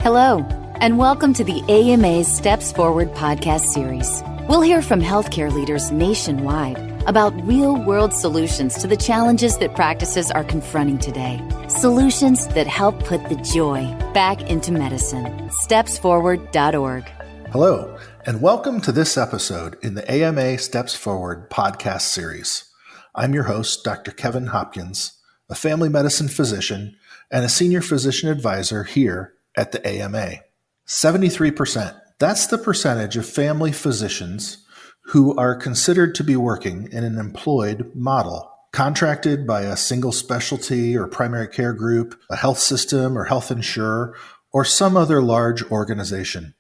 Hello, and welcome to the AMA's Steps Forward podcast series. We'll hear from healthcare leaders nationwide about real-world solutions to the challenges that practices are confronting today. Solutions that help put the joy back into medicine. StepsForward.org. Hello, and welcome to this episode in the AMA Steps Forward podcast series. I'm your host, Dr. Kevin Hopkins, a family medicine physician and a senior physician advisor here at the AMA. 73%. That's the percentage of family physicians who are considered to be working in an employed model, contracted by a single specialty or primary care group, a health system or health insurer, or some other large organization.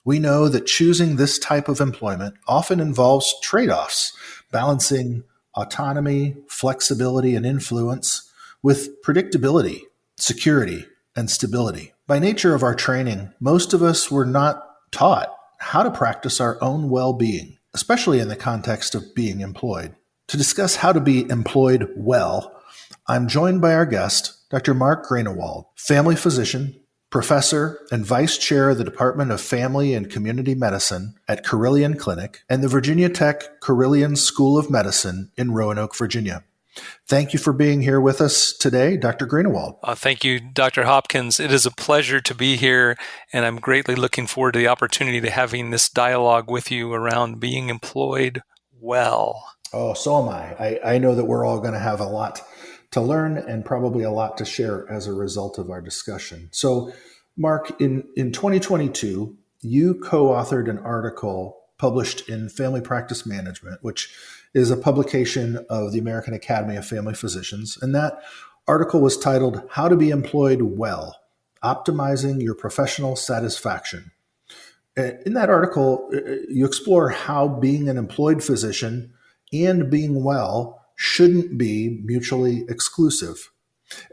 We know that choosing this type of employment often involves trade-offs, balancing autonomy, flexibility, and influence with predictability, security, and stability. By nature of our training, most of us were not taught how to practice our own well-being, especially in the context of being employed. To discuss how to be employed well, I'm joined by our guest, Dr. Mark Greenawald, family physician, professor, and vice chair of the Department of Family and Community Medicine at Carilion Clinic and the Virginia Tech Carilion School of Medicine in Roanoke, Virginia. Thank you for being here with us today, Dr. Greenawald. Thank you, Dr. Hopkins. It is a pleasure to be here, and I'm greatly looking forward to the opportunity to having this dialogue with you around being employed well. Oh, so am I. I know that we're all going to have a lot to learn and probably a lot to share as a result of our discussion. So, Mark, in 2022, you co-authored an article published in Family Practice Management, which is a publication of the American Academy of Family Physicians. And that article was titled, How to Be Employed Well, Optimizing Your Professional Satisfaction. In that article, you explore how being an employed physician and being well shouldn't be mutually exclusive.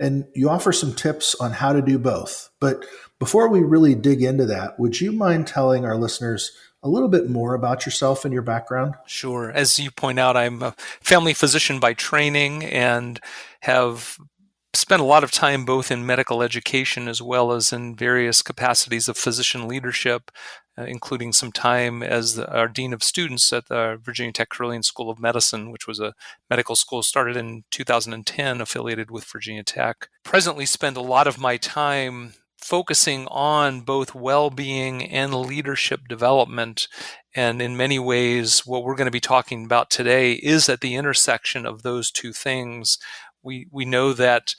And you offer some tips on how to do both. But before we really dig into that, would you mind telling our listeners a little bit more about yourself and your background? Sure. As you point out, I'm a family physician by training and have spent a lot of time both in medical education as well as in various capacities of physician leadership, including some time as our dean of students at the Virginia Tech Carilion School of Medicine, which was a medical school started in 2010, affiliated with Virginia Tech. Presently spend a lot of my time focusing on both well-being and leadership development. And in many ways, what we're going to be talking about today is at the intersection of those two things. We know that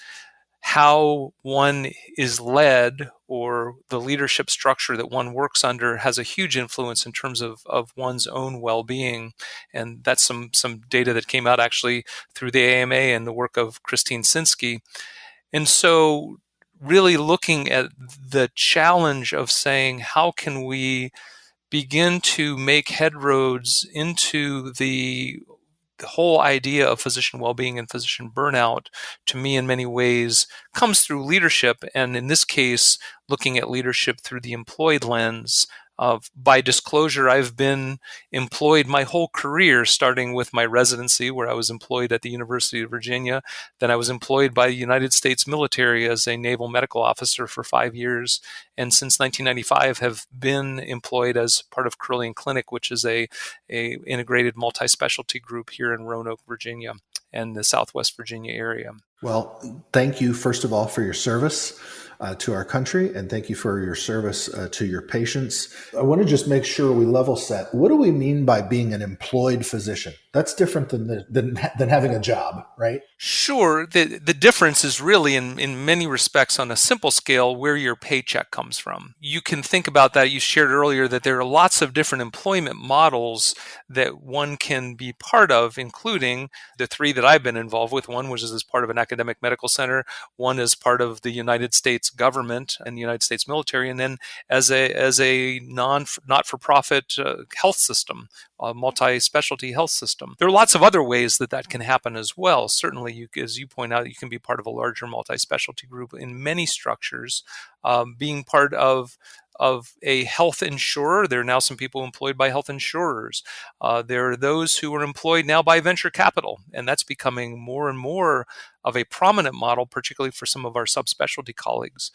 how one is led or the leadership structure that one works under has a huge influence in terms of one's own well-being. And that's some data that came out actually through the AMA and the work of Christine Sinsky. And so really looking at the challenge of saying, how can we begin to make headroads into the whole idea of physician well-being and physician burnout, to me in many ways comes through leadership, and in this case looking at leadership through the employed lens. By disclosure, I've been employed my whole career, starting with my residency where I was employed at the University of Virginia. Then I was employed by the United States military as a naval medical officer for 5 years. And since 1995 have been employed as part of Carilion Clinic, which is a integrated multi-specialty group here in Roanoke, Virginia and the Southwest Virginia area. Well, thank you, first of all, for your service to our country, and thank you for your service to your patients. I want to just make sure we level set. What do we mean by being an employed physician? That's different than having a job, right? Sure. The difference is really in many respects on a simple scale where your paycheck comes from. You can think about that. You shared earlier that there are lots of different employment models that one can be part of, including the three that I've been involved with. One which is as part of an academic medical center, one as part of the United States government and the United States military, and then as a not-for-profit health system, a multi-specialty health system. There are lots of other ways that can happen as well. Certainly, as you point out, you can be part of a larger multi-specialty group in many structures, being part of a health insurer. There are now some people employed by health insurers. There are those who are employed now by venture capital, and that's becoming more and more of a prominent model, particularly for some of our subspecialty colleagues.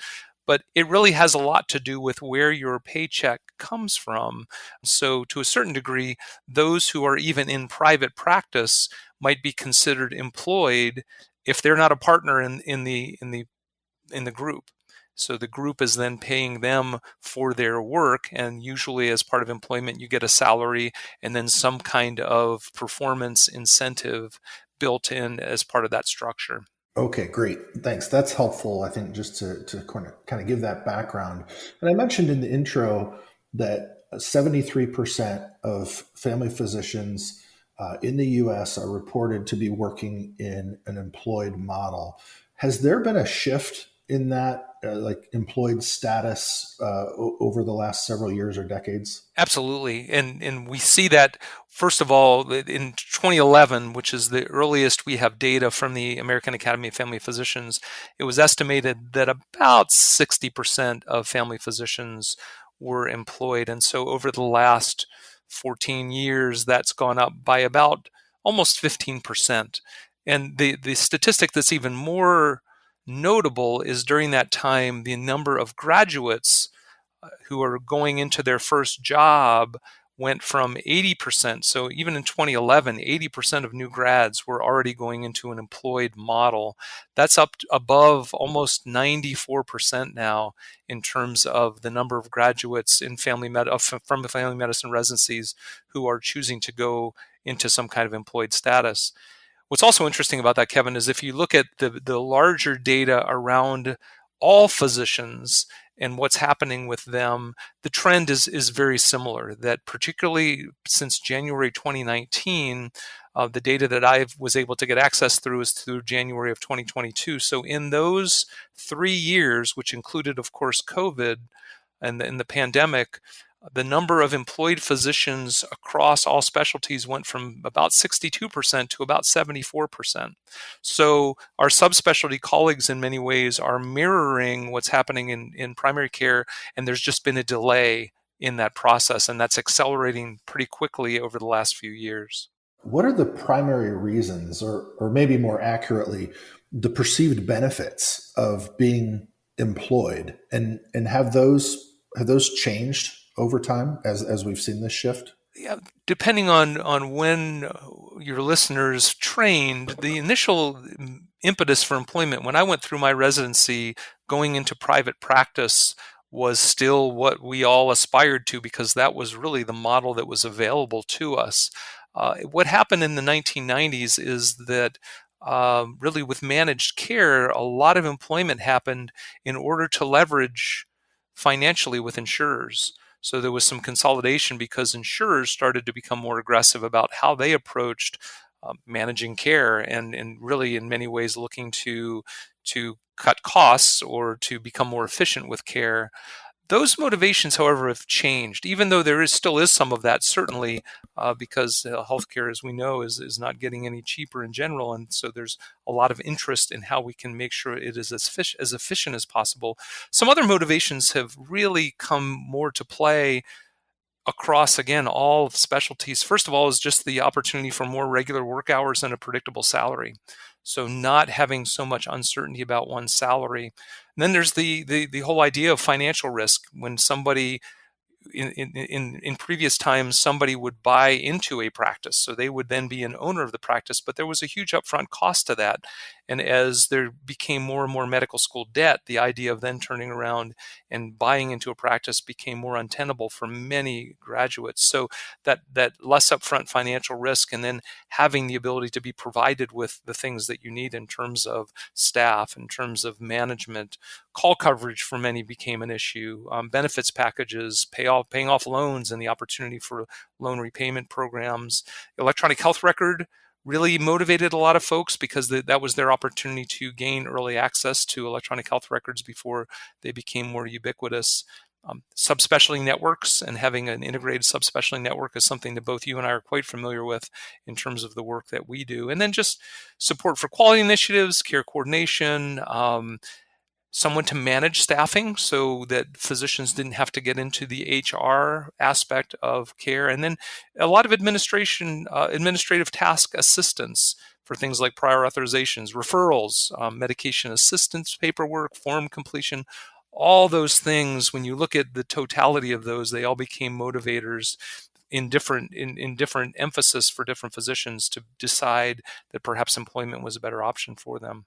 but it really has a lot to do with where your paycheck comes from. So to a certain degree, those who are even in private practice might be considered employed if they're not a partner in the group. So the group is then paying them for their work, and usually as part of employment, you get a salary and then some kind of performance incentive built in as part of that structure. Okay, great. Thanks. That's helpful, I think, just to kind of give that background. And I mentioned in the intro that 73% of family physicians in the US are reported to be working in an employed model. Has there been a shift in that, like employed status, over the last several years or decades? Absolutely. And we see that, first of all, in 2011, which is the earliest we have data from the American Academy of Family Physicians, it was estimated that about 60% of family physicians were employed. And so over the last 14 years, that's gone up by about almost 15%. And the statistic that's even more notable is during that time, the number of graduates who are going into their first job went from 80%. So even in 2011, 80% of new grads were already going into an employed model. That's up above almost 94% now in terms of the number of graduates in from the family medicine residencies who are choosing to go into some kind of employed status. What's also interesting about that, Kevin, is if you look at the larger data around all physicians and what's happening with them, the trend is very similar. That particularly since January 2019, the data that I was able to get access through is through January of 2022. So in those 3 years, which included, of course, COVID and the pandemic, the number of employed physicians across all specialties went from about 62% to about 74%. So our subspecialty colleagues in many ways are mirroring what's happening in primary care, and there's just been a delay in that process, and that's accelerating pretty quickly over the last few years. What are the primary reasons, or maybe more accurately, the perceived benefits of being employed, and have those changed over time as we've seen this shift? Yeah, depending on when your listeners trained, the initial impetus for employment when I went through my residency, going into private practice was still what we all aspired to because that was really the model that was available to us. What happened in the 1990s is that really with managed care, a lot of employment happened in order to leverage financially with insurers. So there was some consolidation because insurers started to become more aggressive about how they approached managing care, and really in many ways looking to cut costs or to become more efficient with care. Those motivations, however, have changed, even though still is some of that, certainly, because healthcare, as we know, is not getting any cheaper in general. And so there's a lot of interest in how we can make sure it is as efficient as possible. Some other motivations have really come more to play across, again, all specialties. First of all, is just the opportunity for more regular work hours and a predictable salary. So not having so much uncertainty about one's salary. And then there's the whole idea of financial risk. When somebody in previous times, somebody would buy into a practice, so they would then be an owner of the practice, but there was a huge upfront cost to that. And as there became more and more medical school debt, the idea of then turning around and buying into a practice became more untenable for many graduates. So that less upfront financial risk, and then having the ability to be provided with the things that you need in terms of staff, in terms of management, call coverage for many became an issue, benefits packages, paying off loans, and the opportunity for loan repayment programs. Electronic health record really motivated a lot of folks because that was their opportunity to gain early access to electronic health records before they became more ubiquitous. Subspecialty networks and having an integrated subspecialty network is something that both you and I are quite familiar with in terms of the work that we do. And then just support for quality initiatives, care coordination, someone to manage staffing so that physicians didn't have to get into the HR aspect of care, and then a lot of administrative task assistance for things like prior authorizations, referrals, medication assistance, paperwork, form completion. all those things, when you look at the totality of those, they all became motivators in different emphasis for different physicians to decide that perhaps employment was a better option for them.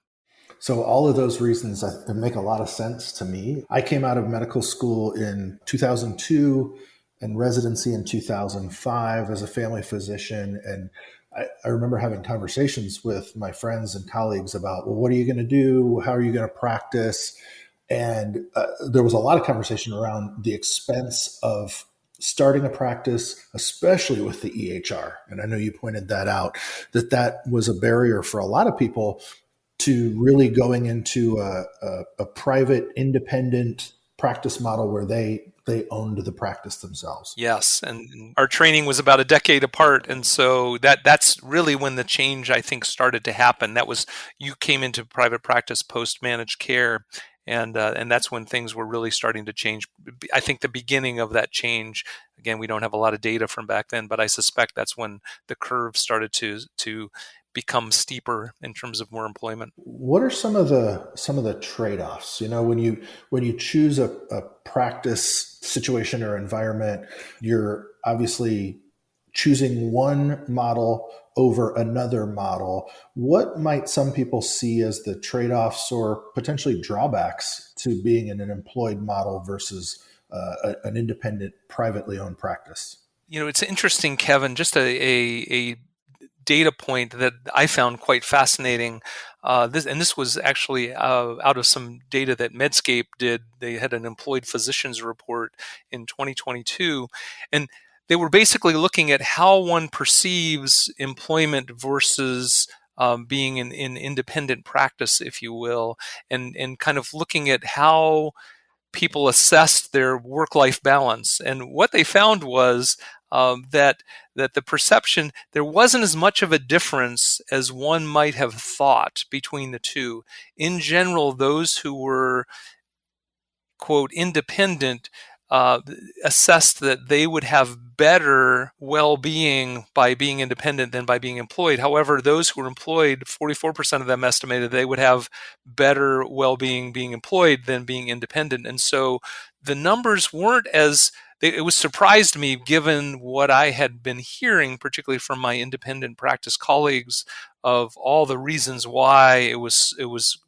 So all of those reasons make a lot of sense to me. I came out of medical school in 2002 and residency in 2005 as a family physician. And I remember having conversations with my friends and colleagues about, well, what are you going to do? How are you going to practice? And there was a lot of conversation around the expense of starting a practice, especially with the EHR. And I know you pointed that out, that was a barrier for a lot of people to really going into a private, independent practice model where they owned the practice themselves. Yes, and our training was about a decade apart, and so that's really when the change, I think, started to happen. That was, you came into private practice post managed care, and that's when things were really starting to change. I think the beginning of that change. Again, we don't have a lot of data from back then, but I suspect that's when the curve started to become steeper in terms of more employment. What are some of the trade-offs? When you choose a practice situation or environment, you're obviously choosing one model over another model. What might some people see as the trade-offs or potentially drawbacks to being in an employed model versus an independent, privately owned practice? It's interesting, Kevin, just a data point that I found quite fascinating. This was actually out of some data that Medscape did. They had an employed physicians report in 2022, and they were basically looking at how one perceives employment versus being in independent practice, if you will, and kind of looking at how people assessed their work-life balance. And what they found was that the perception, there wasn't as much of a difference as one might have thought between the two. In general, those who were, quote, independent, assessed that they would have better well-being by being independent than by being employed. However, those who were employed, 44% of them estimated they would have better well-being being employed than being independent. And so the numbers weren't as, it was surprised me given what I had been hearing, particularly from my independent practice colleagues, of all the reasons why it was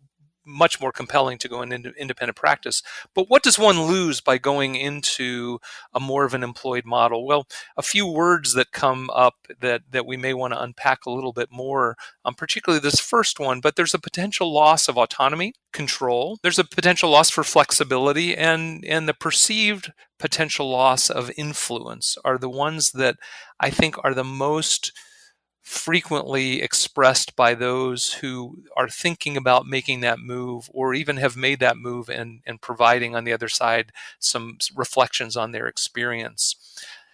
much more compelling to go into independent practice. But what does one lose by going into a more of an employed model? Well, a few words that come up that we may want to unpack a little bit more, particularly this first one, but there's a potential loss of autonomy, control. There's a potential loss for flexibility, and the perceived potential loss of influence are the ones that I think are the most frequently expressed by those who are thinking about making that move or even have made that move and providing on the other side some reflections on their experience.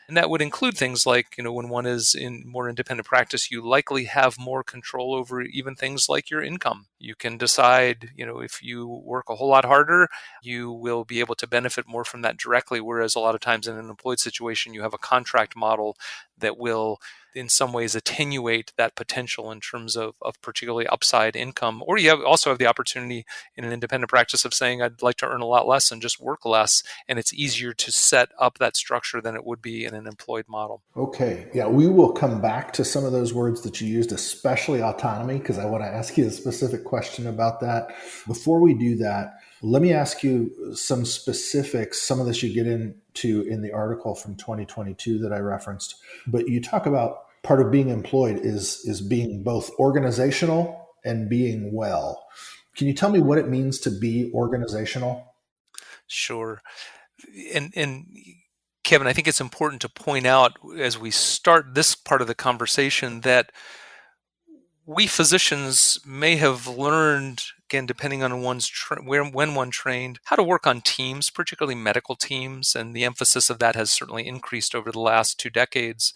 And that would include things like, when one is in more independent practice, you likely have more control over even things like your income. You can decide, if you work a whole lot harder, you will be able to benefit more from that directly. Whereas a lot of times in an employed situation, you have a contract model that will in some ways attenuate that potential in terms of particularly upside income. Or you also have the opportunity in an independent practice of saying, I'd like to earn a lot less and just work less. And it's easier to set up that structure than it would be in an employed model. Okay. Yeah, we will come back to some of those words that you used, especially autonomy, because I want to ask you a specific question about that. Before we do that, let me ask you some specifics. Some of this you get into in the article from 2022 that I referenced, but you talk about part of being employed is being both organizational and being well. Can you tell me what it means to be organizational? Sure. And Kevin, I think it's important to point out as we start this part of the conversation that we physicians may have learned, again, depending on when one trained, how to work on teams, particularly medical teams, and the emphasis of that has certainly increased over the last 2 decades.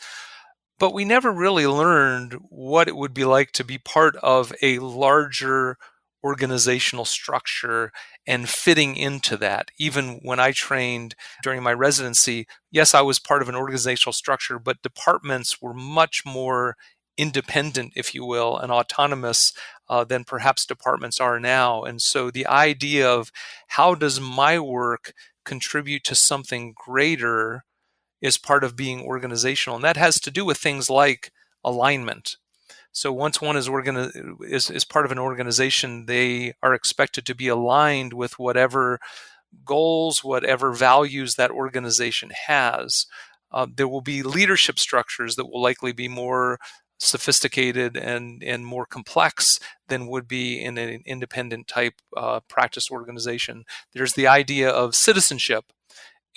But we never really learned what it would be like to be part of a larger organizational structure and fitting into that. Even when I trained during my residency, yes, I was part of an organizational structure, but departments were much more independent, if you will, and autonomous than perhaps departments are now. And so the idea of how does my work contribute to something greater is part of being organizational. And that has to do with things like alignment. So once one is part of an organization, they are expected to be aligned with whatever goals, whatever values that organization has. There will be leadership structures that will likely be more sophisticated and more complex than would be in an independent type practice organization. There's the idea of citizenship.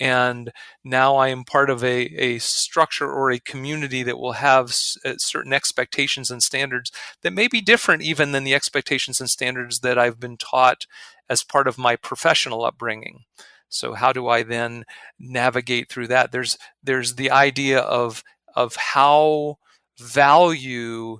And now I am part of a structure or a community that will have certain expectations and standards that may be different even than the expectations and standards that I've been taught as part of my professional upbringing. So how do I then navigate through that? There's the idea of how value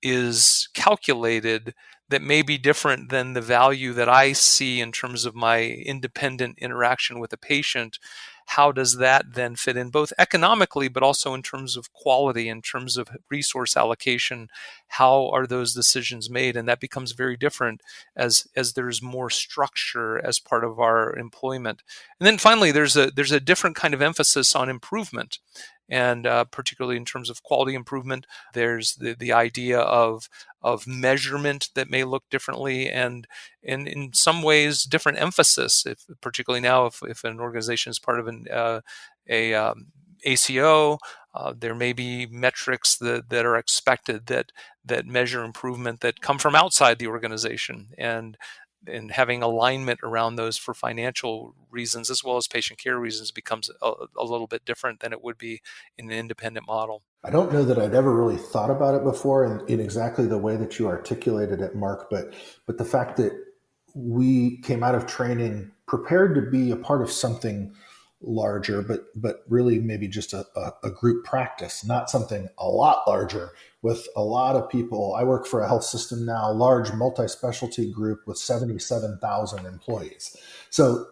is calculated that may be different than the value that I see in terms of my independent interaction with a patient. How does that then fit in both economically, but also in terms of quality, in terms of resource allocation? How are those decisions made? And that becomes very different as there's more structure as part of our employment. And then finally, there's a different kind of emphasis on improvement. And particularly in terms of quality improvement, there's the idea of measurement that may look differently, and in some ways different emphasis. Particularly now, if an organization is part of ACO, there may be metrics that are expected that measure improvement that come from outside the organization, and having alignment around those for financial reasons as well as patient care reasons becomes a little bit different than it would be in an independent model. I don't know that I'd ever really thought about it before in exactly the way that you articulated it, Mark, but the fact that we came out of training prepared to be a part of something larger, but really maybe just a group practice, not something a lot larger with a lot of people. I work for a health system now, large multi-specialty group with 77,000 employees. So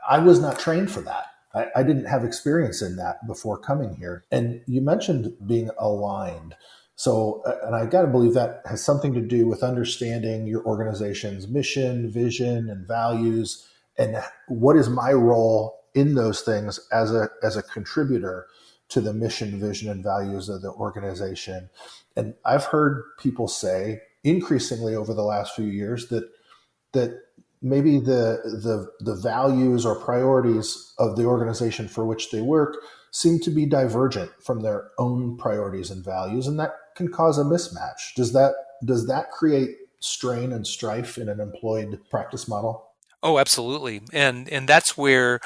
I was not trained for that. I didn't have experience in that before coming here. And you mentioned being aligned. So, and I got to believe that has something to do with understanding your organization's mission, vision, and values, and what is my role in those things as a contributor to the mission, vision, and values of the organization. And I've heard people say increasingly over the last few years that maybe the values or priorities of the organization for which they work seem to be divergent from their own priorities and values, and that can cause a mismatch. Does that create strain and strife in an employed practice model? Oh, absolutely. And that's where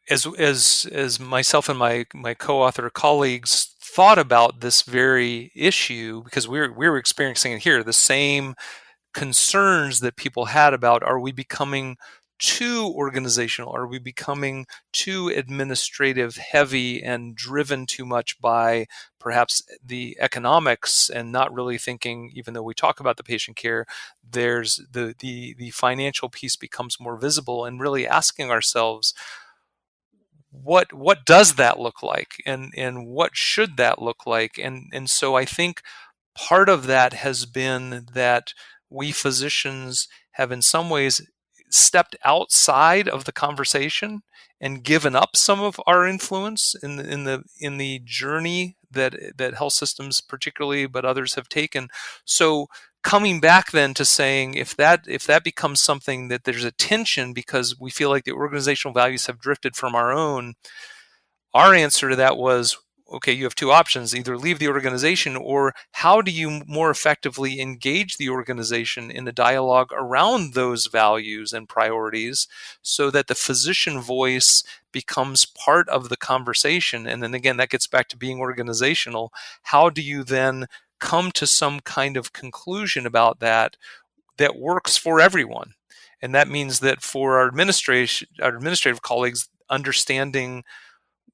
as myself and my co-author colleagues thought about this very issue, because we were experiencing it here, the same concerns that people had about, are we becoming too organizational? Are we becoming too administrative heavy and driven too much by perhaps the economics, and not really thinking, even though we talk about the patient care, there's the financial piece becomes more visible, and really asking ourselves, what does that look like, and what should that look like? And so I think part of that has been that we physicians have in some ways stepped outside of the conversation and given up some of our influence in the journey that health systems particularly, but others, have taken. So coming back then to saying, if that becomes something that there's a tension because we feel like the organizational values have drifted from our own, our answer to that was, okay, you have two options: either leave the organization, or how do you more effectively engage the organization in a dialogue around those values and priorities so that the physician voice becomes part of the conversation? And then again, that gets back to being organizational. How do you then come to some kind of conclusion about that works for everyone? And that means that for our administrative colleagues, understanding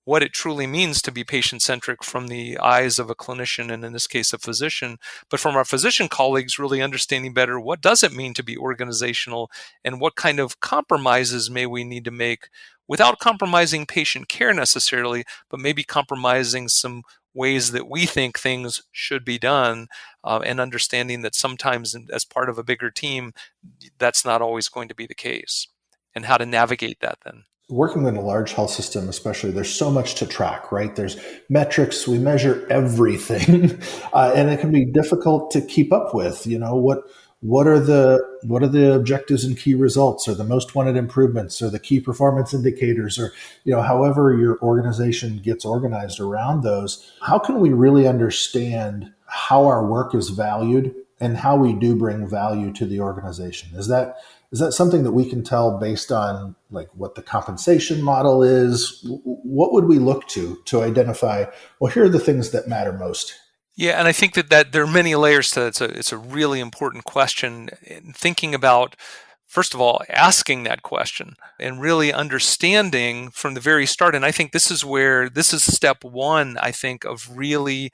what it truly means to be patient-centric from the eyes of a clinician, and in this case, a physician. But from our physician colleagues, really understanding better, what does it mean to be organizational, and what kind of compromises may we need to make without compromising patient care necessarily, but maybe compromising some ways that we think things should be done, and understanding that sometimes as part of a bigger team, that's not always going to be the case, and how to navigate that then. Working in a large health system, especially, there's so much to track, right? There's metrics, we measure everything, and it can be difficult to keep up with. What are the objectives and key results, or the most wanted improvements, or the key performance indicators, or however your organization gets organized around those. How can we really understand how our work is valued and how we do bring value to the organization? Is that something that we can tell based on like what the compensation model is? What would we look to identify, well, here are the things that matter most? Yeah, and I think that there are many layers to it. It's a really important question. Thinking about, first of all, asking that question and really understanding from the very start. And I think this is step one, I think, of really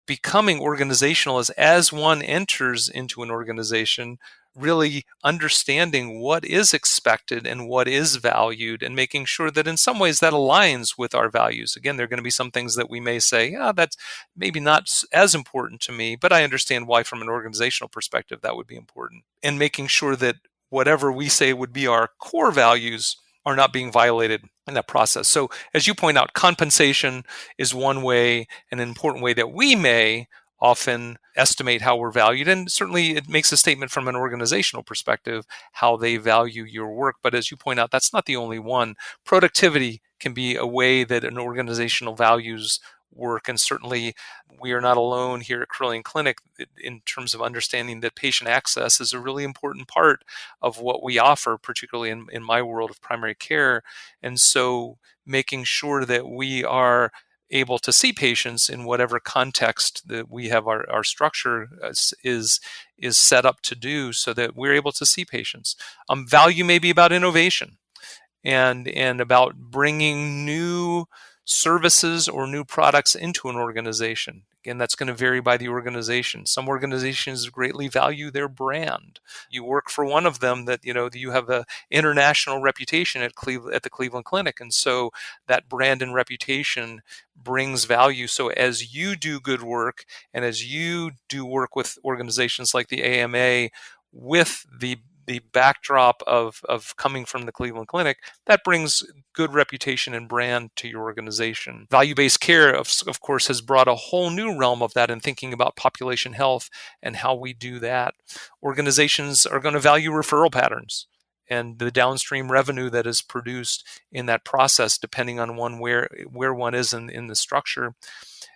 becoming organizational, is as one enters into an organization, really understanding what is expected and what is valued, and making sure that in some ways that aligns with our values. Again, there are going to be some things that we may say, yeah, that's maybe not as important to me, but I understand why from an organizational perspective that would be important. And making sure that whatever we say would be our core values are not being violated in that process. So as you point out, compensation is one way, an important way that we may often estimate how we're valued. And certainly it makes a statement from an organizational perspective, how they value your work. But as you point out, that's not the only one. Productivity can be a way that an organizational values work. And certainly we are not alone here at Carilion Clinic in terms of understanding that patient access is a really important part of what we offer, particularly in my world of primary care. And so making sure that we are able to see patients in whatever context that we have our structure is set up to do, so that we're able to see patients. Value may be about innovation and about bringing new services or new products into an organization. Again, that's going to vary by the organization. Some organizations greatly value their brand. You work for one of them that, you have an international reputation at the Cleveland Clinic. And so that brand and reputation brings value. So as you do good work, and as you do work with organizations like the AMA, with the backdrop of coming from the Cleveland Clinic, that brings good reputation and brand to your organization. Value-based care, of course, has brought a whole new realm of that in thinking about population health and how we do that. Organizations are going to value referral patterns and the downstream revenue that is produced in that process, depending on where one is in the structure.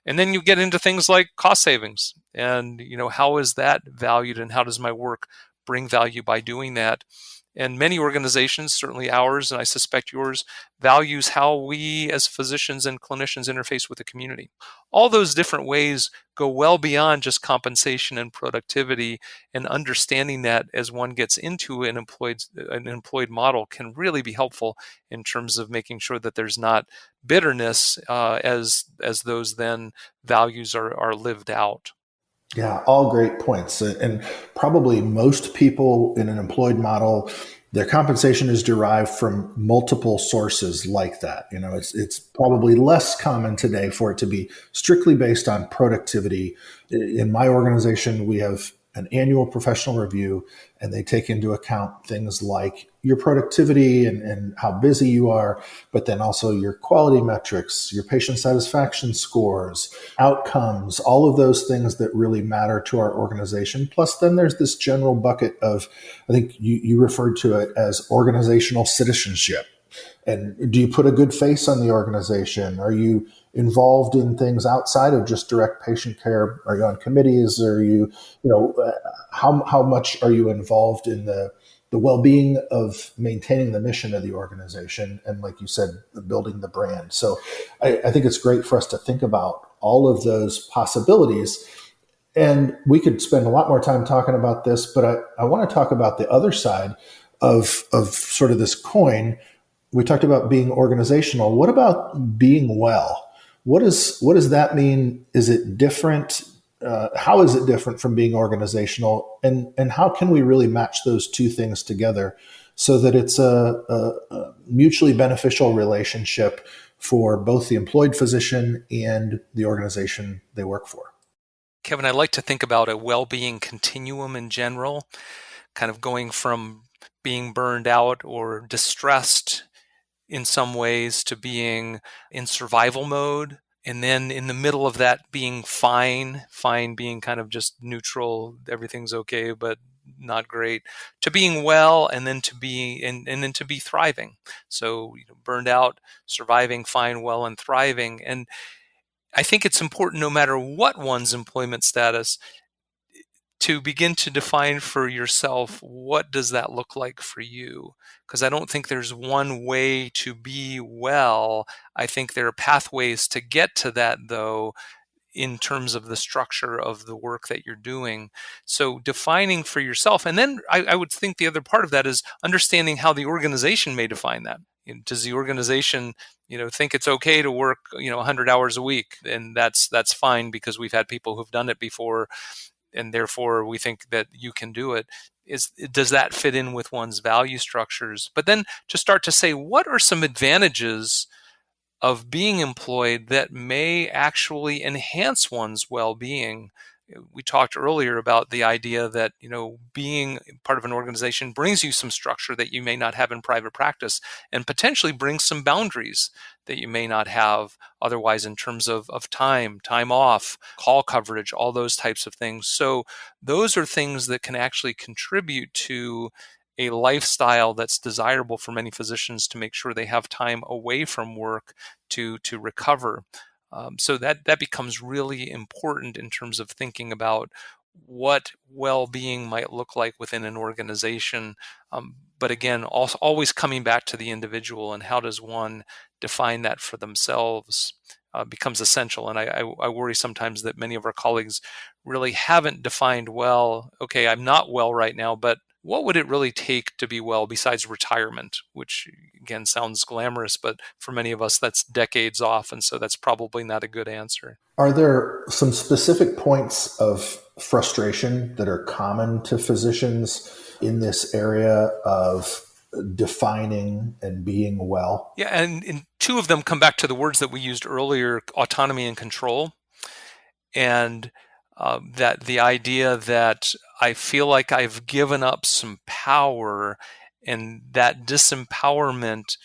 And then you get into things like cost savings and, how is that valued, and how does my work bring value by doing that? And many organizations, certainly ours, and I suspect yours, values how we as physicians and clinicians interface with the community. All those different ways go well beyond just compensation and productivity, and understanding that as one gets into an employed model can really be helpful in terms of making sure that there's not bitterness as those then values are lived out. Yeah, all great points. And probably most people in an employed model, their compensation is derived from multiple sources like that. It's probably less common today for it to be strictly based on productivity. In my organization, we have an annual professional review, and they take into account things like your productivity and how busy you are, but then also your quality metrics, your patient satisfaction scores, outcomes, all of those things that really matter to our organization. Plus, then there's this general bucket of, I think you referred to it as organizational citizenship. And do you put a good face on the organization? Are you involved in things outside of just direct patient care? Are you on committees? Are you, how much are you involved in the well-being of maintaining the mission of the organization? And like you said, building the brand. So I think it's great for us to think about all of those possibilities. And we could spend a lot more time talking about this, but I want to talk about the other side of sort of this coin. We talked about being organizational. What about being well? What does that mean? Is it different? How is it different from being organizational? And how can we really match those two things together so that it's a mutually beneficial relationship for both the employed physician and the organization they work for. Kevin, I like to think about a well-being continuum in general, kind of going from being burned out or distressed in some ways to being in survival mode. And then in the middle of that being fine being kind of just neutral, everything's okay, but not great, to being well, and then to be and then to be thriving. So burned out, surviving, fine, well, and thriving. And I think it's important, no matter what one's employment status, to begin to define for yourself, what does that look like for you? Because I don't think there's one way to be well. I think there are pathways to get to that, though, in terms of the structure of the work that you're doing. So defining for yourself. And then I would think the other part of that is understanding how the organization may define that. Does the organization, think it's okay to work, 100 hours a week? And that's fine because we've had people who've done it before, and therefore we think that you can do it. Does that fit in with one's value structures? But then to start to say, what are some advantages of being employed that may actually enhance one's well-being? We talked earlier about the idea that, being part of an organization brings you some structure that you may not have in private practice, and potentially brings some boundaries that you may not have otherwise in terms of time off, call coverage, all those types of things. So those are things that can actually contribute to a lifestyle that's desirable for many physicians, to make sure they have time away from work to recover. So that becomes really important in terms of thinking about what well-being might look like within an organization. But again, also always coming back to the individual, and how does one define that for themselves becomes essential. And I worry sometimes that many of our colleagues really haven't defined well, okay, I'm not well right now, but what would it really take to be well besides retirement, which again sounds glamorous, but for many of us that's decades off, and so that's probably not a good answer. Are there some specific points of frustration that are common to physicians in this area of defining and being well? Yeah, and two of them come back to the words that we used earlier: autonomy and control. And that the idea that I feel like I've given up some power, and that disempowerment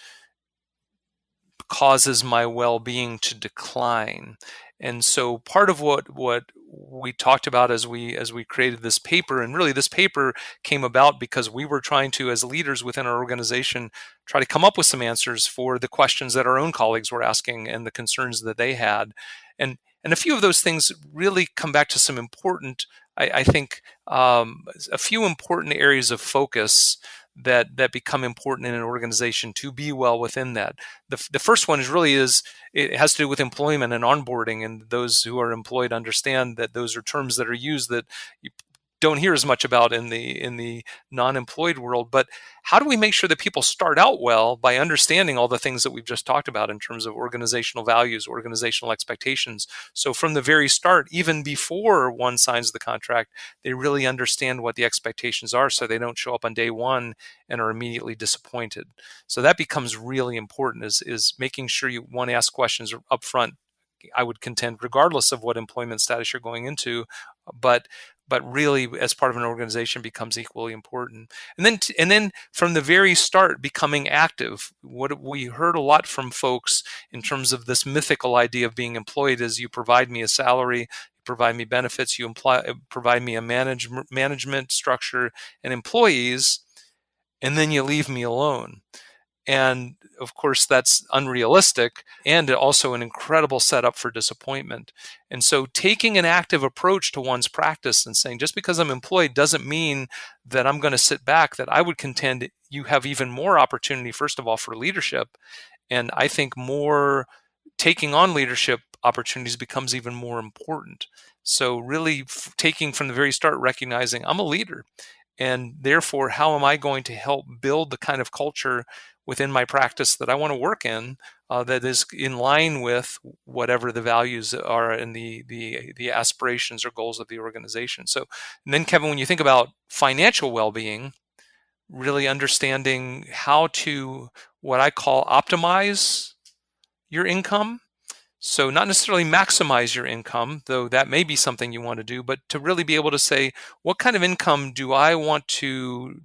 causes my well-being to decline. And so part of what we talked about as we created this paper, and really this paper came about because we were trying to, as leaders within our organization, try to come up with some answers for the questions that our own colleagues were asking and the concerns that they had. And a few of those things really come back to some important, I think, a few important areas of focus that become important in an organization to be well within that. The first one it has to do with employment and onboarding, and those who are employed understand that those are terms that are used that you don't hear as much about in the non-employed world. But how do we make sure that people start out well by understanding all the things that we've just talked about in terms of organizational values, organizational expectations? So from the very start, even before one signs the contract, they really understand what the expectations are, so they don't show up on day one and are immediately disappointed. So that becomes really important, is making sure you want to ask questions up front, I would contend, regardless of what employment status you're going into, but really as part of an organization becomes equally important. And then from the very start, becoming active. What we heard a lot from folks in terms of this mythical idea of being employed is: you provide me a salary, you provide me benefits, you provide me a management structure and employees, and then you leave me alone. And of course, that's unrealistic, and also an incredible setup for disappointment. And so taking an active approach to one's practice and saying, just because I'm employed doesn't mean that I'm going to sit back, that I would contend you have even more opportunity, first of all, for leadership. And I think more taking on leadership opportunities becomes even more important. So really taking from the very start, recognizing I'm a leader, and therefore, how am I going to help build the kind of culture within my practice that I want to work in, that is in line with whatever the values are and the aspirations or goals of the organization. So, and then Kevin, when you think about financial well-being, really understanding how to, what I call, optimize your income. So not necessarily maximize your income, though that may be something you want to do, but to really be able to say, what kind of income do I want to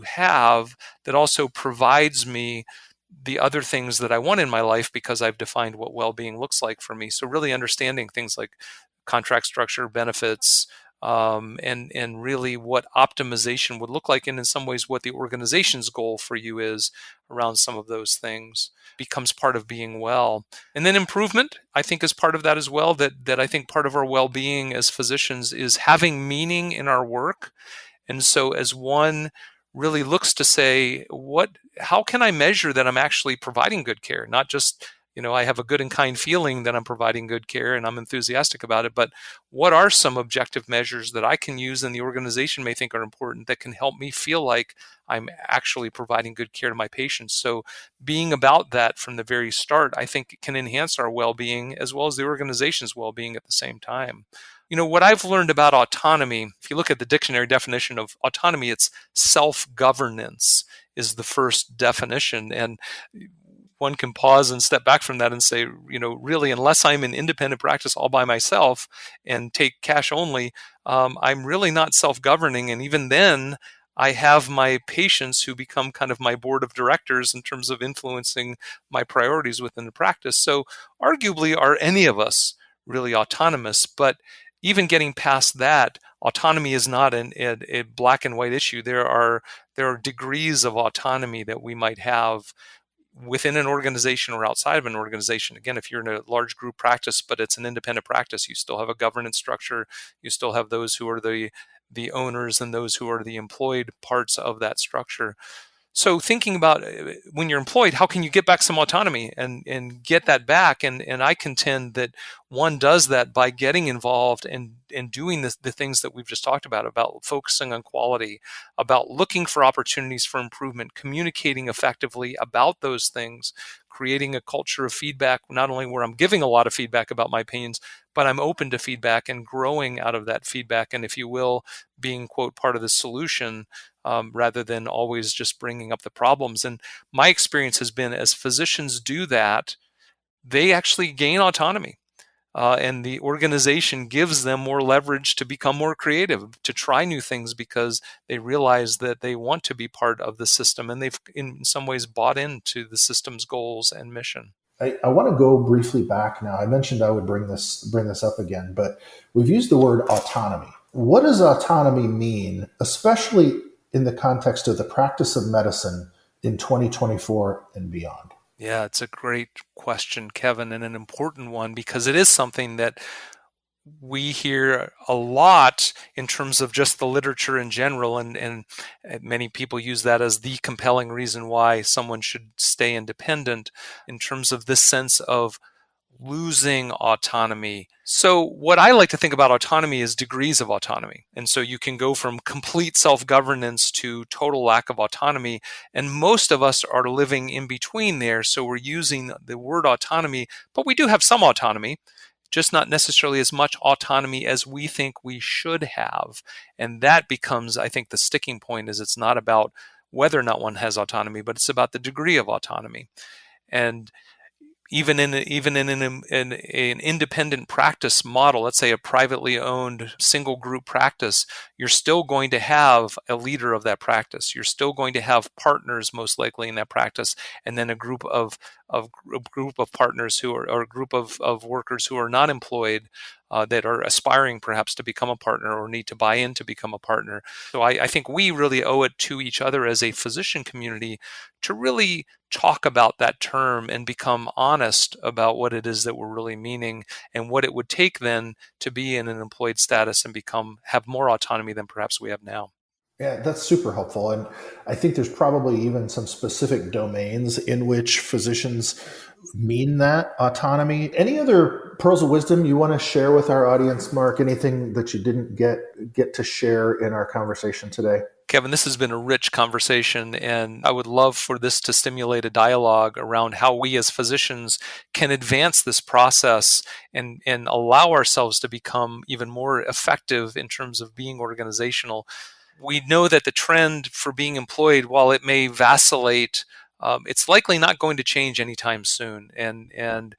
have that also provides me the other things that I want in my life, because I've defined what well-being looks like for me. So really understanding things like contract structure, benefits, and really what optimization would look like, and in some ways what the organization's goal for you is around some of those things becomes part of being well. And then improvement, I think, is part of that as well. That I think part of our well-being as physicians is having meaning in our work. And so as one really looks to say, how can I measure that I'm actually providing good care? Not just, I have a good and kind feeling that I'm providing good care and I'm enthusiastic about it, but what are some objective measures that I can use and the organization may think are important that can help me feel like I'm actually providing good care to my patients? So being about that from the very start, I think, can enhance our well-being as well as the organization's well-being at the same time. What I've learned about autonomy, if you look at the dictionary definition of autonomy, it's self-governance is the first definition. And one can pause and step back from that and say, really, unless I'm in independent practice all by myself and take cash only, I'm really not self-governing. And even then, I have my patients who become kind of my board of directors in terms of influencing my priorities within the practice. So arguably, are any of us really autonomous? But even getting past that, autonomy is not a black and white issue. There are degrees of autonomy that we might have within an organization or outside of an organization. Again, if you're in a large group practice, but it's an independent practice, you still have a governance structure. You still have those who are the owners and those who are the employed parts of that structure. So thinking about when you're employed, how can you get back some autonomy and get that back? And I contend that one does that by getting involved and doing the things that we've just talked about focusing on quality, about looking for opportunities for improvement, communicating effectively about those things, creating a culture of feedback, not only where I'm giving a lot of feedback about my opinions, but I'm open to feedback and growing out of that feedback. And if you will, being, quote, part of the solution, rather than always just bringing up the problems. And my experience has been, as physicians do that, they actually gain autonomy. And the organization gives them more leverage to become more creative, to try new things, because they realize that they want to be part of the system, and they've in some ways bought into the system's goals and mission. I want to go briefly back now. I mentioned I would bring this up again, but we've used the word autonomy. What does autonomy mean, especially in the context of the practice of medicine in 2024 and beyond? Yeah, it's a great question, Kevin, and an important one, because it is something that we hear a lot in terms of just the literature in general, and many people use that as the compelling reason why someone should stay independent, in terms of this sense of losing autonomy. So what I like to think about autonomy is degrees of autonomy. And so you can go from complete self-governance to total lack of autonomy. And most of us are living in between there. So we're using the word autonomy, but we do have some autonomy, just not necessarily as much autonomy as we think we should have. And that becomes, I think, the sticking point. Is it's not about whether or not one has autonomy, but it's about the degree of autonomy. And even in an independent practice model, let's say a privately owned single group practice, you're still going to have a leader of that practice. You're still going to have partners, most likely, in that practice, and then a group of partners who are, or a group of workers who are not employed, that are aspiring perhaps to become a partner or need to buy in to become a partner. So I think we really owe it to each other as a physician community to really talk about that term and become honest about what it is that we're really meaning, and what it would take then to be in an employed status and have more autonomy than perhaps we have now. Yeah, that's super helpful. And I think there's probably even some specific domains in which physicians mean that autonomy. Any other pearls of wisdom you want to share with our audience, Mark? Anything that you didn't get to share in our conversation today? Kevin, this has been a rich conversation, and I would love for this to stimulate a dialogue around how we as physicians can advance this process and allow ourselves to become even more effective in terms of being organizational. we know that the trend for being employed, while it may vacillate, it's likely not going to change anytime soon. And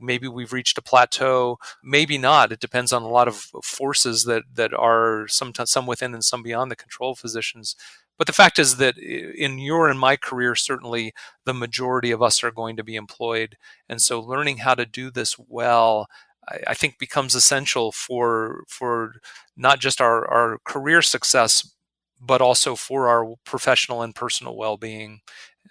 maybe we've reached a plateau, maybe not. It depends on a lot of forces that are sometimes some within and some beyond the control of physicians. But the fact is that in your and my career, certainly the majority of us are going to be employed. And so learning how to do this well, I think, becomes essential for not just our career success, but also for our professional and personal well-being.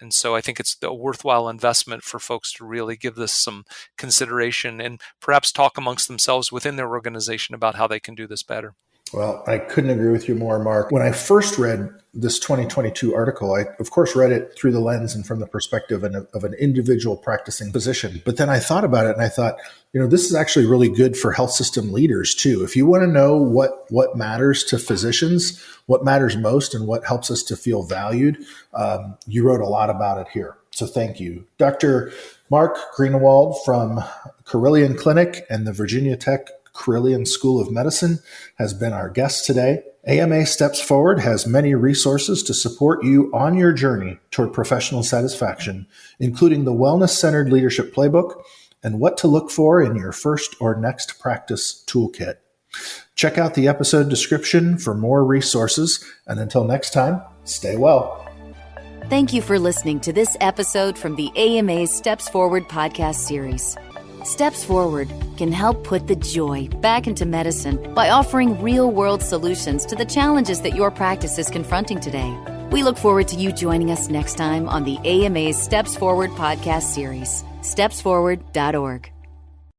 And so I think it's a worthwhile investment for folks to really give this some consideration and perhaps talk amongst themselves within their organization about how they can do this better. Well, I couldn't agree with you more, Mark. When I first read this 2022 article, I, of course, read it through the lens and from the perspective of an individual practicing physician. But then I thought about it and I thought, this is actually really good for health system leaders, too. If you want to know what matters to physicians, what matters most, and what helps us to feel valued, you wrote a lot about it here. So thank you. Dr. Mark Greenawald from Carilion Clinic and the Virginia Tech Carilion School of Medicine has been our guest today. AMA Steps Forward has many resources to support you on your journey toward professional satisfaction, including the Wellness-Centered Leadership Playbook and what to look for in your first or next practice toolkit. Check out the episode description for more resources, and until next time, stay well. Thank you for listening to this episode from the AMA's Steps Forward podcast series. Steps Forward can help put the joy back into medicine by offering real-world solutions to the challenges that your practice is confronting today. We look forward to you joining us next time on the AMA's Steps Forward podcast series. StepsForward.org.